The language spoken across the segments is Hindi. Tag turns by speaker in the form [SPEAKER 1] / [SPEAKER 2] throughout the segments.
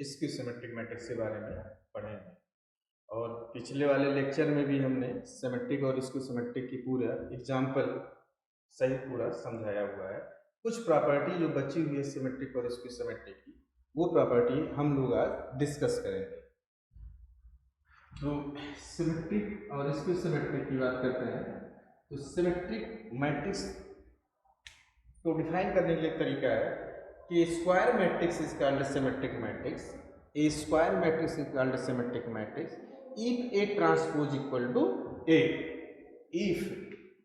[SPEAKER 1] स्क्यू सिमेट्रिक मैट्रिक्स के बारे में पढ़ेंगे। और पिछले वाले लेक्चर में भी हमने सिमेट्रिक और स्क्यू सिमेट्रिक की पूरा एग्जाम्पल सहित पूरा समझाया हुआ है। कुछ प्रॉपर्टी जो बची हुई है सिमेट्रिक और स्क्यू सिमेट्रिक की, वो प्रॉपर्टी हम लोग आज डिस्कस करेंगे। तो सिमेट्रिक और स्क्यू सिमेट्रिक की बात करते हैं तो सिमेट्रिक मैट्रिक्स को डिफाइन करने के लिए तरीका है कि square matrix is called symmetric matrix. A square matrix is called symmetric matrix if A transpose equal to A. If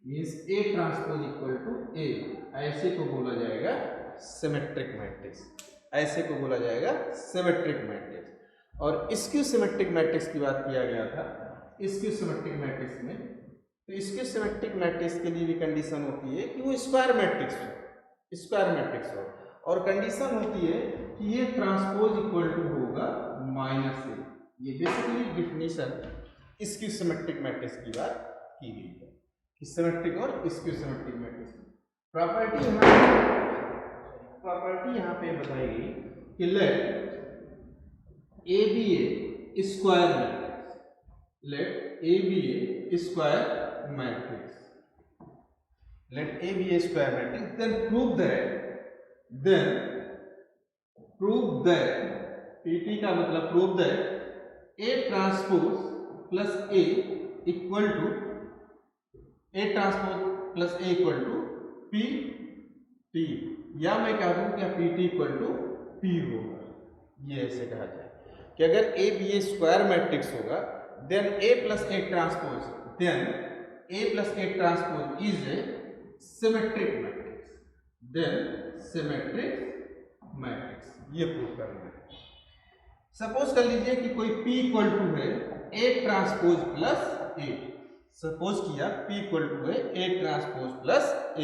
[SPEAKER 1] means A transpose equal to A, ऐसे को बोला जाएगा सिमेट्रिक मैट्रिक्स, ऐसे को बोला जाएगा सिमेट्रिक मैट्रिक्स। और स्क्यू सिमेट्रिक मैट्रिक्स की बात किया गया था। स्क्यू सिमेट्रिक मैट्रिक्स में तो स्क्यू सिमेट्रिक मैट्रिक्स के लिए भी कंडीशन होती है कि वो स्क्वायर मैट्रिक्स हो, स्क्वायर मैट्रिक्स हो, और कंडीशन होती है कि ये ट्रांसपोज इक्वल टू होगा माइनस ए। ये basically definition skew symmetric matrix की बात की गई है कि सिमेट्रिक और स्क्यू सिमेट्रिक मैट्रिक्स प्रॉपर्टी यहाँ पे बताई गई कि let A be a square matrix, let A be a square matrix, let A be a square matrix, then prove that PT का मतलब prove that A transpose plus A equal to A transpose plus A equal to PT, या मैं कह दूं क्या PT equal to P होगा। ये ऐसे कहा जाए कि अगर A B A square matrix होगा then A plus A transpose, then A plus A transpose is a symmetric matrix, then symmetric matrix, ये प्रूव करना है। सपोज कर लीजिए कि कोई P इक्वल टू है A transpose plus A, suppose किया P इक्वल टू है A ट्रांसपोज प्लस A।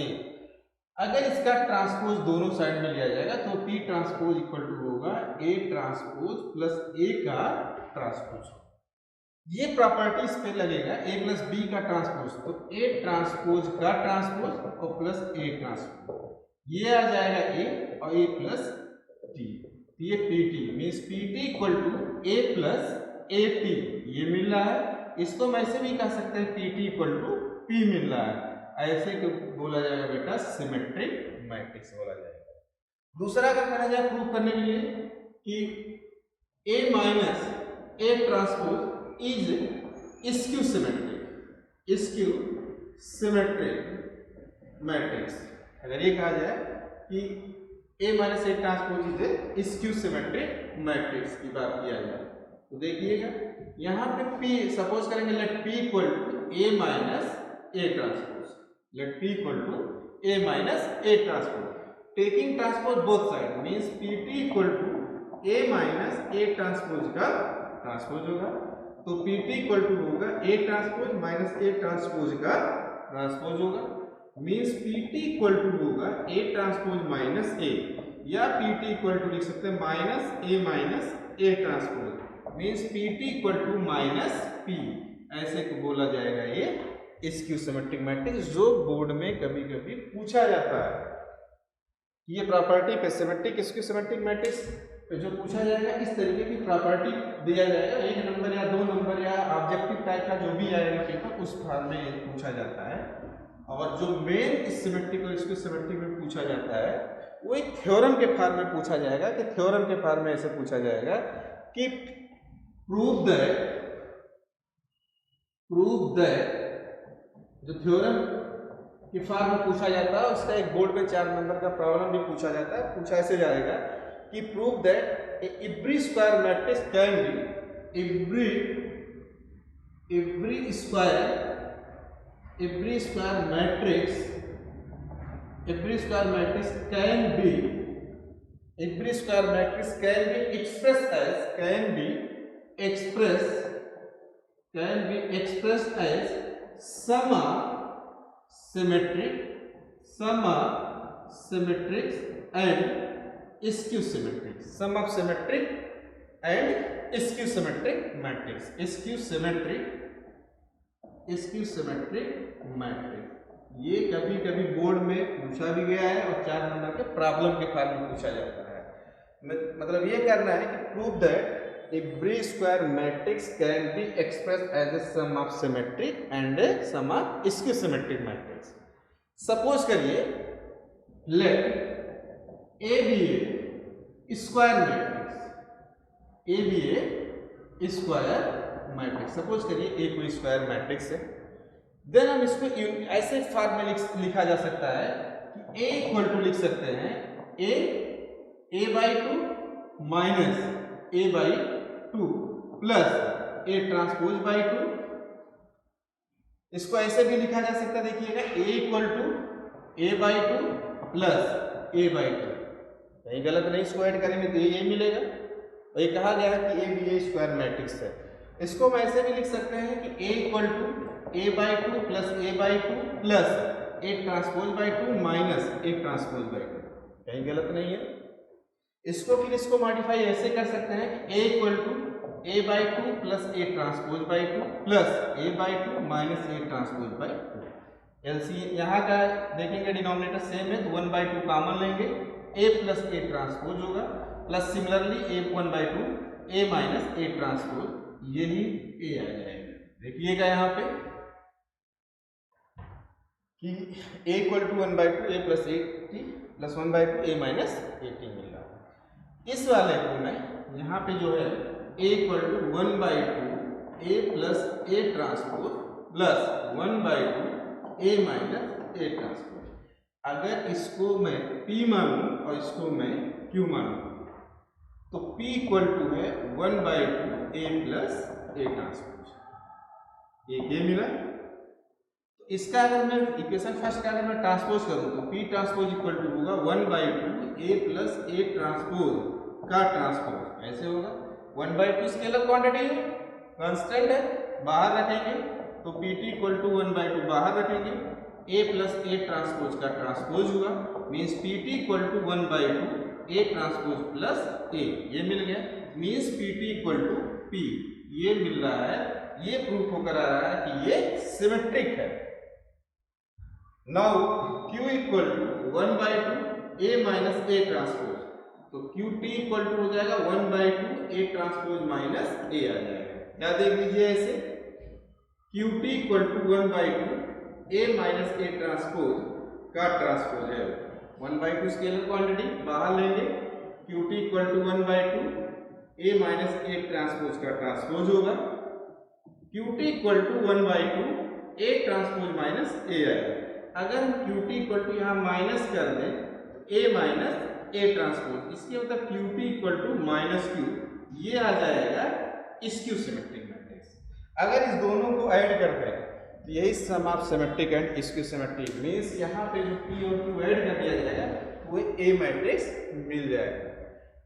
[SPEAKER 1] अगर इसका ट्रांसपोज दोनों साइड में लिया जाएगा तो P ट्रांसपोज इक्वल टू होगा A ट्रांसपोज प्लस A का ट्रांसपोज। ये प्रॉपर्टी इस पे लगेगा A प्लस बी का ट्रांसपोज, तो A ट्रांसपोज का ट्रांसपोज और प्लस A ट्रांसपोज, ये आ जाएगा A और A प्लस T, ये PT means PT equal to A plus AT, ये मिल रहा है। इसको हम ऐसे भी कह सकते हैं PT इक्वल टू P मिल रहा है, ऐसे को बोला जाएगा बेटा सिमेट्रिक मैट्रिक्स बोला जाएगा। दूसरा अगर कहा जाए प्रूव करने के लिए कि A minus A transpose is skew symmetric matrix। अगर ये कहा जाए कि A minus A transpose is skew symmetric matrix की बात किया जाए तो देखिएगा यहाँ पे P सपोज करेंगे let P equal to A minus A transpose, let P equal to A minus A transpose, taking transpose both side means PT equal to A minus A transpose का ट्रांसपोज होगा, तो PT इक्वल टू होगा A transpose minus A transpose का ट्रांसपोज होगा, मींस PT इक्वल टू होगा A ट्रांसपोज माइनस A, या PT इक्वल टू लिख सकते हैं minus A transpose, means PT equal to minus P, ऐसे को बोला जाएगा ये स्क्यू सिमेट्रिक मैट्रिक्स, जो बोर्ड में कभी कभी पूछा जाता है। ये प्रॉपर्टी पे सिमेट्रिक स्क्यू सिमेट्रिक मैट्रिक्स जो पूछा जाएगा इस तरीके की प्रॉपर्टी दिया जाएगा, 1 नंबर या 2 नंबर या ऑब्जेक्टिव टाइप का जो भी आएगा पेपर उस फॉर्म में पूछा जाता है। और जो मेन इस सिमेट्रिक और स्क्यू सिमेट्रिक में पूछा जाता है वो एक थ्योरम के फॉर्म में पूछा जाएगा, कि थ्योरम के फॉर्म में ऐसे पूछा जाएगा कि प्रूव दैट जो थ्योरम के फॉर्म में पूछा जाता है उसका एक बोर्ड में 4 नंबर का प्रॉब्लम भी पूछा जाता है। पूछा ऐसे जाएगा कि prove that every square matrix can be every square matrix can be expressed as sum of symmetrics and skew symmetric, sum of symmetric and skew symmetric matrix, skew symmetric matrix। ये कभी कभी बोर्ड में पूछा भी गया है और 4 नंबर के प्रॉब्लम के फॉर्म में पूछा जाता है।
[SPEAKER 2] मतलब ये करना है कि prove that every square matrix can be express as a sum of symmetric and a sum of skew symmetric matrix. Suppose करिए
[SPEAKER 1] let A be a square matrix, A be a square matrix.
[SPEAKER 2] Suppose करिए ए कोई स्क्वायर मैट्रिक्स है, देन हम इसको ऐसे फॉर्म में लिखा जा सकता है कि
[SPEAKER 1] ए इक्वल टू लिख सकते हैं A by two minus A by two plus A transpose by two.
[SPEAKER 2] इसको ऐसे भी लिखा जा सकता है, देखिएगा
[SPEAKER 1] A equal to A by two plus A by two.
[SPEAKER 2] कहीं गलत नहीं, इसको ऐड करेंगे तो ये मिलेगा। और ये कहा गया है कि A be a square matrix है। इसको हम ऐसे भी लिख सकते हैं कि A equal to A by two plus A by two plus A transpose by two minus A transpose by two. कहीं गलत नहीं है।
[SPEAKER 1] इसको फिर इसको मॉडिफाई ऐसे कर सकते हैं कि A equal to A by two plus A transpose by two plus A by two minus A transpose by two. एलसी यहाँ का देखेंगे डिनोमिनेटर सेम है तो 1 बाई टू कॉमन लेंगे, ए प्लस ए ट्रांसपोज होगा plus similarly A 1 by two A minus A transpose, यही ए आ जाएगा। देखिएगा यहाँ पे
[SPEAKER 2] कि A equal to 1 by two A plus A T plus 1 by two A minus A T मिल रहा है।
[SPEAKER 1] इस वाले को मैं यहाँ पे जो है A equal to 1 by two A plus A transpose plus 1 by two A minus A transpose. अगर इसको मैं P मानूं और इसको मैं Q मानूं तो P इक्वल टू है 1 by two A plus A transpose. एक ये मिला। तो इसका अगर मैं इक्वेशन फर्स्ट का अगर मैं ट्रांसपोज करूं तो P ट्रांसपोज इक्वल टू होगा 1 by two A plus A transpose का ट्रांसपोज। ऐसे होगा 1 बाई टू स्केलर क्वांटिटी है, कांस्टेंट है, बाहर रखेंगे तो PT equal to 1 by two बाहर रखेंगे, ए प्लस ए ट्रांसपोज का ट्रांसपोज हुआ, means PT equal to 1 by two A transpose plus A, ये मिल गया। Means PT equal to P, ये मिल रहा है, ये प्रूफ होकर आ रहा है कि ये सिमेट्रिक है। Now Q equal to 1 by two A minus A transpose, तो QT इक्वल टू हो जाएगा 1 by two A transpose minus A आ जाएगा। या देख लीजिए ऐसे QT equal to 1 by two A minus A transpose का ट्रांसपोज है। 1 बाई टू स्केलर क्वांटिटी बाहर लेंगे, QT equal to 1 by two A minus A transpose का ट्रांसपोज होगा, QT equal to 1 by two A transpose minus A आएगा। अगर हम QT इक्वल टू यहाँ माइनस कर दें ए माइनस ए ट्रांसपोज, इसके मतलब QT equal to minus Q, ये आ जाएगा स्क्यू सिमेट्रिक मैट्रिक्स। अगर इस दोनों को ऐड करते हैं तो यही sum of symmetric and skew symmetric, means यहाँ पे जो P और Q ऐड कर दिया जाएगा वो ए मैट्रिक्स मिल जाएगा।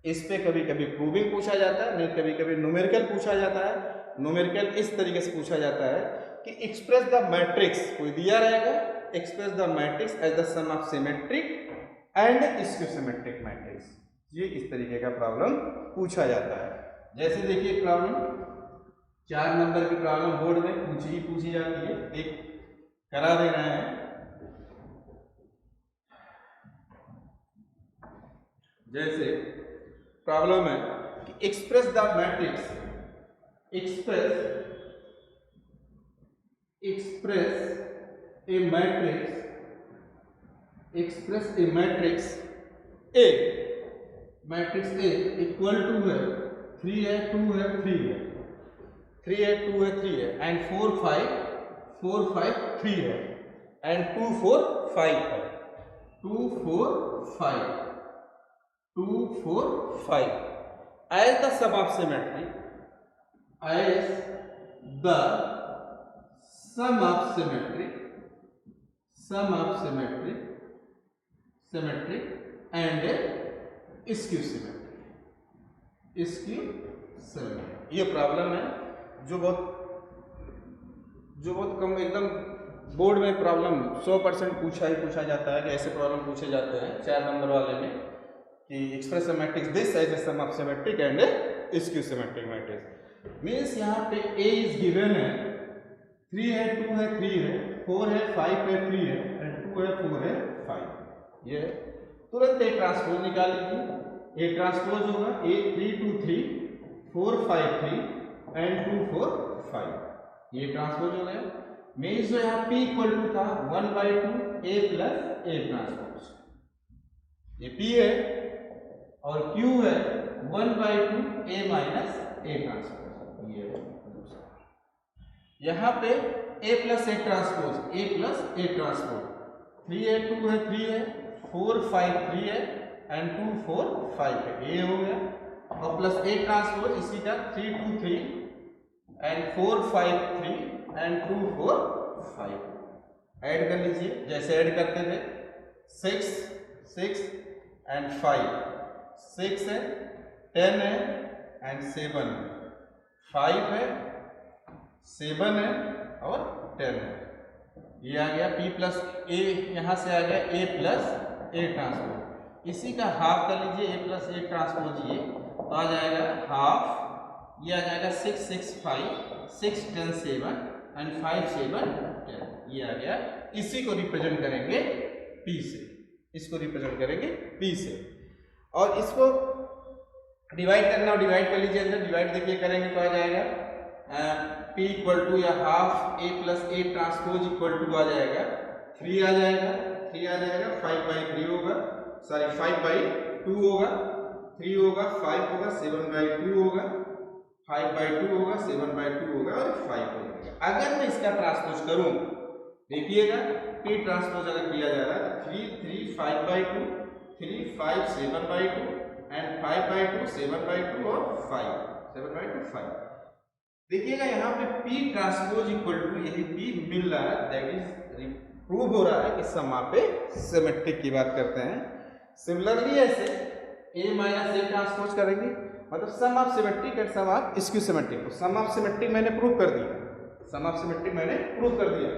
[SPEAKER 1] इस पे कभी कभी प्रूविंग पूछा जाता है, नहीं कभी कभी न्यूमेरिकल पूछा जाता है। न्यूमेरिकल इस तरीके से पूछा जाता है कि एक्सप्रेस द मैट्रिक्स, कोई दिया रहेगा, express the matrix as the sum of symmetric and skew symmetric matrix. ये इस तरीके का प्रॉब्लम पूछा जाता है। जैसे देखिए प्रॉब्लम 4 नंबर की प्रॉब्लम बोर्ड में पूछी जाती है, एक करा दे रहे हैं। जैसे प्रॉब्लम है कि express the matrix, express a matrix A, matrix A equal to है 3 है 2 है 3 है, 3 है 2 है 3 है एंड 4 5 3 है एंड 2 4 5 है, 2 4 5 as the sum of symmetry, as the sum of symmetry and skew symmetry। ये प्रॉब्लम है जो बहुत कम, एकदम बोर्ड में प्रॉब्लम 100% पूछा जाता है कि ऐसे प्रॉब्लम पूछे जाते हैं 4 नंबर वाले में कि express matrix this as a sum of symmetric and skew symmetric matrix. Means यहाँ पे ए इज गिवन है, 3 है 2 है 3 है, 4 है 5 है 3 है एंड 2 है 4 है 5। ये तुरंत ए ट्रांसपोज निकाल लीजिए,
[SPEAKER 2] ए ट्रांसपोज होगा ए 3 2 3 4 5 3 एंड 2 4 5, ये ट्रांसपोज हो गया। मीन्स जो यहाँ P इक्वल टू था 1/2 ए प्लस ए ट्रांसपोज, ये P है, और Q है 1/2 ए माइनस ए ट्रांसपोज, ये है। यहाँ पे A plus A transpose, A plus A transpose, 3 है 2 है 3 है 4 5 3 है एंड 2 4 5 है, ये हो गया। और प्लस ए ट्रांसपोज इसी का 3 2 3 एंड 4 5 3 एंड 2 4 5, ऐड कर लीजिए जैसे ऐड करते थे, 6 6 एंड 5, 6 है 10 है एंड 7 है, 5 है 7 है और 10 है, ये आ गया P प्लस ए, यहाँ से आ गया ए प्लस ए ट्रांसपोज, इसी का हाफ कर लीजिए ए प्लस ए ट्रांसपोज, ये तो आ जाएगा हाफ, ये आ जाएगा 6 6 5 6 10 7 एंड 5 7 10, ये आ गया। इसी को रिप्रेजेंट करेंगे P से, इसको रिप्रेजेंट करेंगे P से, और इसको डिवाइड करना हो डिवाइड कर लीजिए, अंदर डिवाइड देखिए करेंगे तो आ जाएगा P इक्वल टू या half A plus A transpose equal to आ जाएगा 3 आ जाएगा, 3 आ जाएगा 5/3 होगा, सॉरी 5/2 होगा, 3 होगा 5 होगा 7/2 होगा, 5/2 होगा 7/2 होगा और 5 हो जाएगा। अगर मैं इसका ट्रांसपोज करूं, देखिएगा P ट्रांसपोज अगर किया जा रहा है तो 3 3 5/2 3 5 7/2 एंड 5/2 7/2 और 5 7/2 5, देखिएगा यहाँ पे P ट्रांसपोज इक्वल टू यही P मिल रहा है, दैट इज प्रूव हो रहा है कि समा पे सिमेट्रिक की बात करते हैं। सिमिलरली ऐसे A माइनस ए ट्रांसपोज करेंगे, मतलब sum of symmetric and sum of skew symmetric, तो सम ऑफ सिमेट्रिक मैंने प्रूव कर दिया, सम ऑफ सिमेट्रिक मैंने प्रूव कर दिया,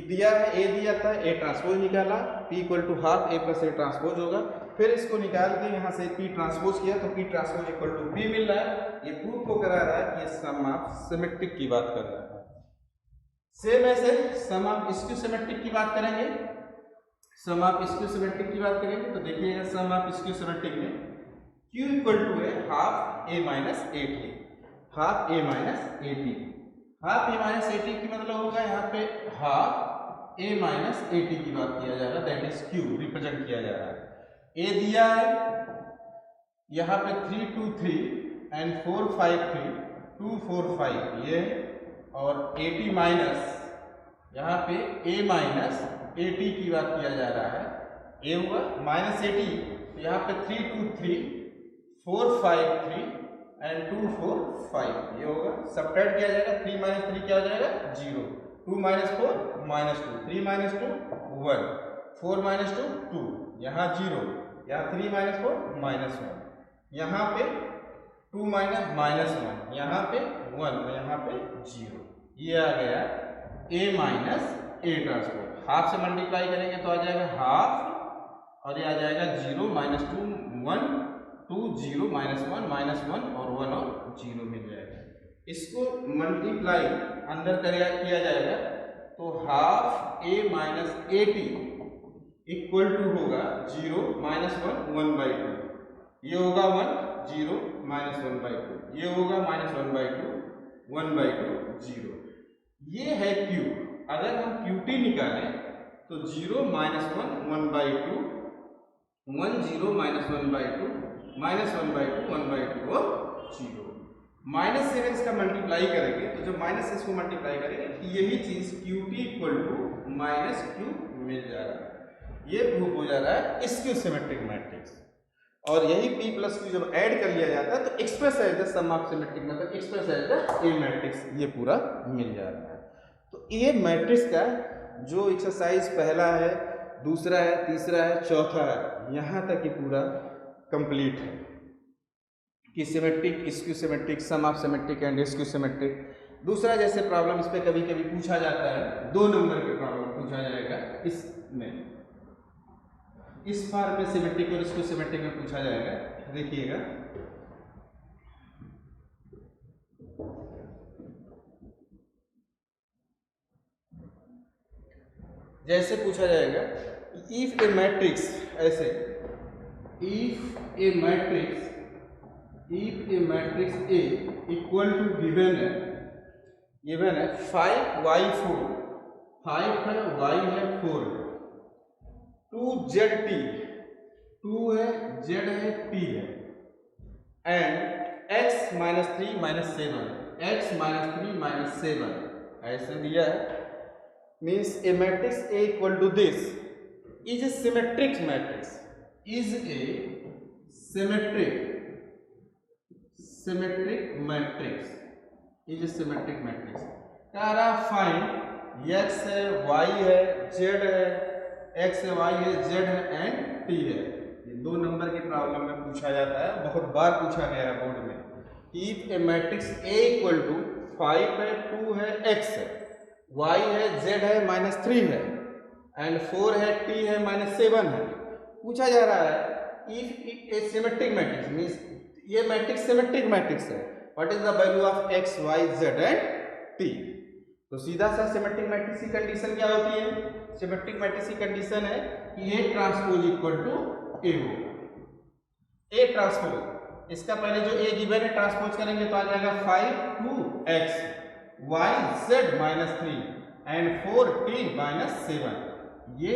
[SPEAKER 2] दिया है A दिया था, A ट्रांसपोज निकाला, P equal to half A plus A transpose होगा, फिर इसको निकाल के यहाँ से P ट्रांसपोज किया तो P transpose equal to P मिल रहा है, ये प्रूफ को करा रहा है कि ये सम ऑफ सिमेट्रिक की बात कर रहा है। सेम ऐसे सम ऑफ स्क्यू सिमेट्रिक की बात करेंगे, सम ऑफ स्क्यू सिमेट्रिक की बात करेंगे तो देखिएगा सम ऑफ स्क्यू सिमेट्रिक में Q इक्वल टू है half A minus A T, half A minus A T, half A minus A T की मतलब होगा यहाँ पे half A minus A T की बात किया जा रहा है, दैट इज Q रिप्रेजेंट किया जा रहा है। A दिया है यहाँ पे 3 2 3 एंड 4 5 3 2 4 5 ये, और AT माइनस यहाँ पे A माइनस AT की बात किया जा रहा है, A हुआ माइनस AT, तो यहाँ पे 3 2 3 4 5 3 एंड 2 4 5 ये होगा, सब्ट्रैक्ट किया जाएगा, 3 माइनस 3 क्या हो जाएगा 0, 2 माइनस 4 माइनस 2, 3 माइनस 2 1, 4 माइनस 2 2, यहाँ 0, यहाँ 3 माइनस 4 माइनस 1, यहाँ पे 2 माइनस माइनस 1, यहाँ पे 1, यहाँ पे 0, ये आ गया A minus A transpose. Half से मल्टीप्लाई करेंगे तो आ जाएगा हाफ, और ये आ जाएगा 0 माइनस 2 1 2 0 माइनस 1 माइनस 1 और 1 और 0 मिल जाएगा। इसको मल्टीप्लाई अंदर किया जाएगा तो half A minus A T equal to होगा 0 माइनस 1 1/2, ये होगा 1 0 माइनस 1/2, ये होगा माइनस 1/2 1/2 0, ये है Q। अगर हम QT निकालें तो 0 माइनस 1 1/2 1 0 माइनस 1/2 माइनस 1/2 1/2 और 0, माइनस से इसका मल्टीप्लाई करेंगे तो जब माइनस से इसको मल्टीप्लाई करेंगे तो यही चीज QT equal to minus Q मिल जाएगा, ये प्रूफ हो जा रहा है स्क्यू सिमेट्रिक मैट्रिक्स। और यही P प्लस Q जब ऐड कर लिया जाता है तो express as the sum of symmetric मतलब express as the A matrix, ये पूरा मिल जा रहा है। तो ये मैट्रिक्स का जो एक्सरसाइज पहला है, दूसरा है, तीसरा है, चौथा है, यहाँ तक ये पूरा कंप्लीट है कि symmetric skew symmetric sum of symmetric and skew symmetric. दूसरा जैसे प्रॉब्लम इस पे कभी कभी पूछा जाता है, 2 नंबर के प्रॉब्लम पूछा जाएगा इसमें, इस फॉर्म में सिमेट्रिक और स्क्यू सिमेट्रिक में पूछा जाएगा, देखिएगा जैसे पूछा जाएगा इफ ए मैट्रिक्स ऐसे
[SPEAKER 1] if a matrix A equal to given है 5y4, 5 है, y है, 4 है, 2zt, 2 है, z है, t है, and x minus 3 minus 7, x minus 3 minus 7 ऐसे दिया है। Means a matrix A equal to this is a symmetric matrix, is a symmetric matrix, is a symmetric matrix. कह रहा फाइंड x है, y है, z है, x है, y है, z है एंड t है। ये 2 नंबर की प्रॉब्लम में पूछा जाता है, बहुत बार पूछा गया है बोर्ड में। If a matrix A equal to 5 है, 2 है, x है, y है, z है, माइनस 3 है एंड 4 है, t है, माइनस 7 है। पूछा जा रहा है if A symmetric matrix means ये मैट्रिक्स सिमेट्रिक मैट्रिक्स है, what is the value of x, y, z and t। तो सीधा सा सिमेट्रिक मैट्रिक्स की कंडीशन क्या होती है? सिमेट्रिक मैट्रिक्स की कंडीशन है कि A transpose equal to A हो। A ट्रांसपोज, इसका पहले जो A गिवन है ट्रांसपोज करेंगे तो आ जाएगा 5 2x y z minus 3 and 4 t minus 7, ये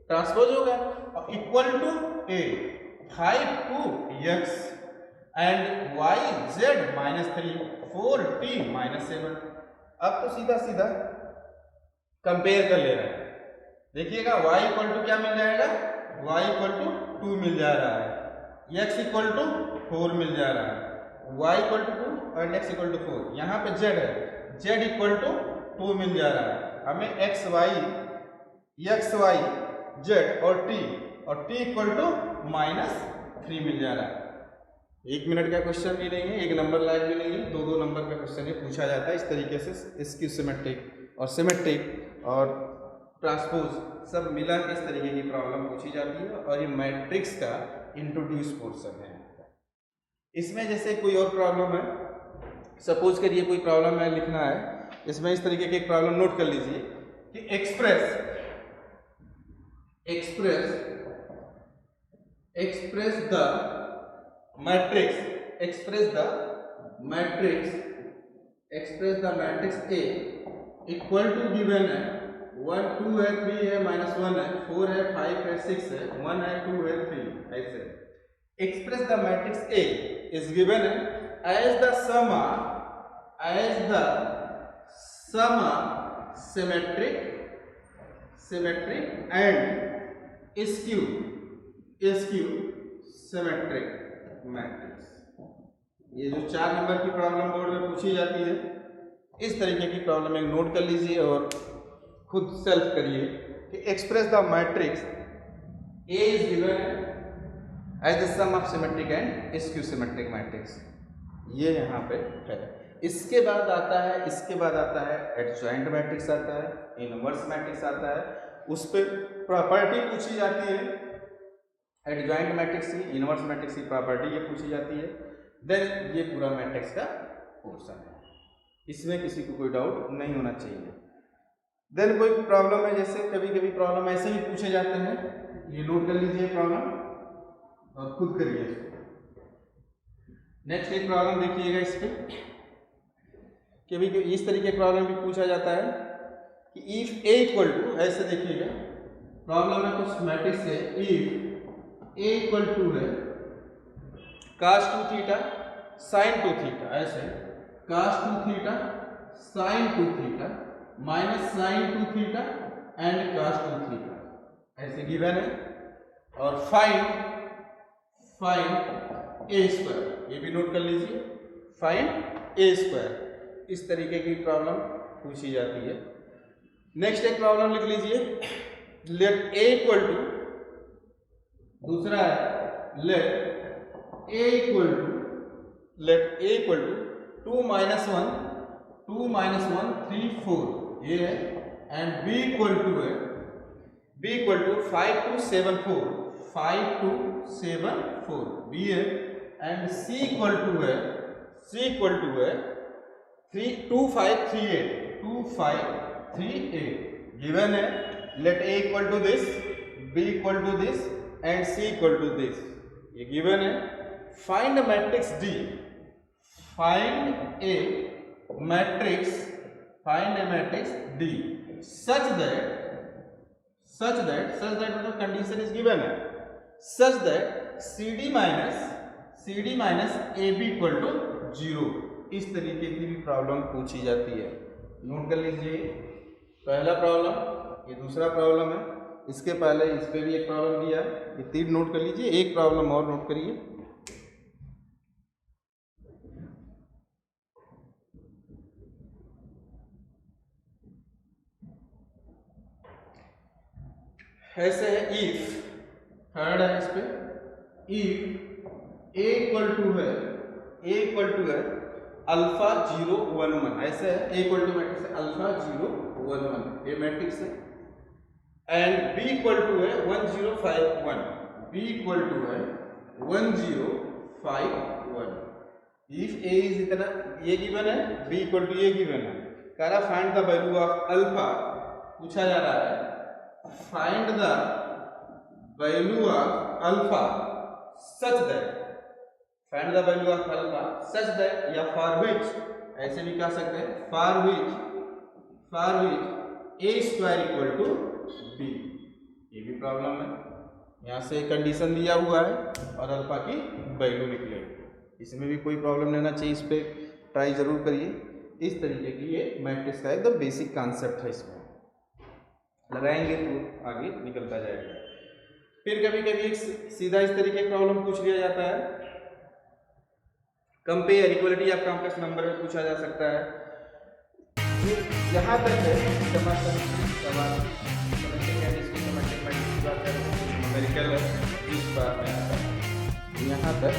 [SPEAKER 1] ट्रांसपोज होगा और equal to A 5 2x and y z minus 3 4 t minus 7। अब तो सीधा सीधा कंपेयर कर ले रहे हैं। देखिएगा y इक्वल टू क्या मिल जाएगा? y इक्वल टू 2 मिल जा रहा है, x इक्वल टू 4 मिल जा रहा है, y इक्वल टू 2 और x इक्वल टू 4। यहाँ पे z है, z इक्वल टू 2 मिल जा रहा है। हमें x y z और t इक्वल टू माइनस 3 मिल जा रहा है। 1 मिनट का क्वेश्चन भी नहीं है, 1 नंबर लाइन भी नहीं है, 2 नंबर का क्वेश्चन ये पूछा जाता है। इस तरीके से इसकी सिमेट्रिक और ट्रांसपोज सब मिला के इस तरीके की प्रॉब्लम पूछी जाती है और ये मैट्रिक्स का इंट्रोड्यूस पोर्शन है। इसमें जैसे कोई और प्रॉब्लम है, सपोज करिए कोई प्रॉब्लम है लिखना है, इसमें इस तरीके की एक प्रॉब्लम नोट कर लीजिए कि express the matrix A equal to given है 1 2 है, 3 है, माइनस 1 है, 4 है, 5 है, 6 है, 1 है, 2 है, 3 ऐसे। Express the matrix A is given है एज द समा symmetric and skew symmetric matrix. ये जो 4 नंबर की प्रॉब्लम बोर्ड में पूछी जाती है, इस तरीके की प्रॉब्लम एक नोट कर लीजिए और खुद सेल्फ करिए कि express the matrix A is given as the sum of symmetric and skew symmetric matrix. ये यहाँ पे है। इसके बाद आता है एडजॉइंट मैट्रिक्स आता है, इनवर्स मैट्रिक्स आता है, उस पर प्रॉपर्टी पूछी जाती है। एडजॉइंट मैट्रिक्स की, इनवर्स मैट्रिक्स की प्रॉपर्टी ये पूछी जाती है। देन ये पूरा मैट्रिक्स का पोर्शन है, इसमें किसी को कोई डाउट नहीं होना चाहिए। देन कोई प्रॉब्लम है, जैसे कभी कभी प्रॉब्लम ऐसे भी पूछे जाते हैं, ये नोट कर लीजिए प्रॉब्लम और खुद करिए इसको। नेक्स्ट एक प्रॉब्लम देखिएगा, इस पे कभी इस तरीके प्रॉब्लम भी पूछा जाता है कि इफ A इक्वल टू, ऐसे देखिएगा प्रॉब्लम में कुछ मैट्रिक्स है, इफ A इक्वल टू है cos 2 थीटा sin 2 थीटा, ऐसे cos 2 theta sin 2 theta minus sin 2 theta and cos 2 theta ऐसे गिवन है। और फाइंड A स्क्वायर, ये भी नोट कर लीजिए, फाइंड A स्क्वायर। इस तरीके की प्रॉब्लम पूछी जाती है। नेक्स्ट एक प्रॉब्लम लिख लीजिए, लेट A इक्वल टू, दूसरा है let A equal to 2 minus 1 3 4 ये है, and B equal to 5 2 7 4 B है, एंड C इक्वल टू है 2 5 3 8 गिवन है। Let A equal to this, B equal to this and C equal to this.
[SPEAKER 2] ये गिवन है। Find matrix D, find a matrix D such that मतलब कंडीशन इज गिवन है, such that CD minus AB equal to 0। इस तरीके की भी प्रॉब्लम पूछी जाती है। नोट कर लीजिए, पहला प्रॉब्लम, ये दूसरा प्रॉब्लम है, इसके पहले इस पे भी एक प्रॉब्लम दिया है, ये 3 नोट कर लीजिए, एक प्रॉब्लम और नोट करिए। ऐसे है, इफ थर्ड है इस पे, इफ ए इक्वल टू है अल्फा 0 1 1, ऐसे है, ए इक्वल टू मैट्रिक्स है अल्फा 0 1 1, ये मैट्रिक्स है, एंड बी इक्वल टू है 1 0 5 1, बी इक्वल टू है 1 0 5 1। इफ ए इज इतना, ये गिवन है, बी इक्वल टू ये गिवन है, कह रहा find the value of alpha, पूछा जा रहा है find the value of alpha such that, find the value of alpha such that, या फॉर विच, ऐसे भी कह सकते हैं, for which A square equal to B, ये भी प्रॉब्लम है। यहाँ से कंडीशन दिया हुआ है और अल्फा की वैल्यू निकले, इसमें भी कोई प्रॉब्लम नहीं होना चाहिए, इस पे ट्राई जरूर करिए। इस तरीके की ये मैट्रिक्स का एकदम बेसिक कॉन्सेप्ट है, इसमें लगाएंगे तो आगे निकलता जाएगा। फिर कभी कभी एक सीधा इस तरीके का प्रॉब्लम पूछ लिया जाता है, compare equality of complex number में पूछा जा सकता है। यहाँ तक है न्यूमेरिकल है, इस बार में आता है यहाँ तक।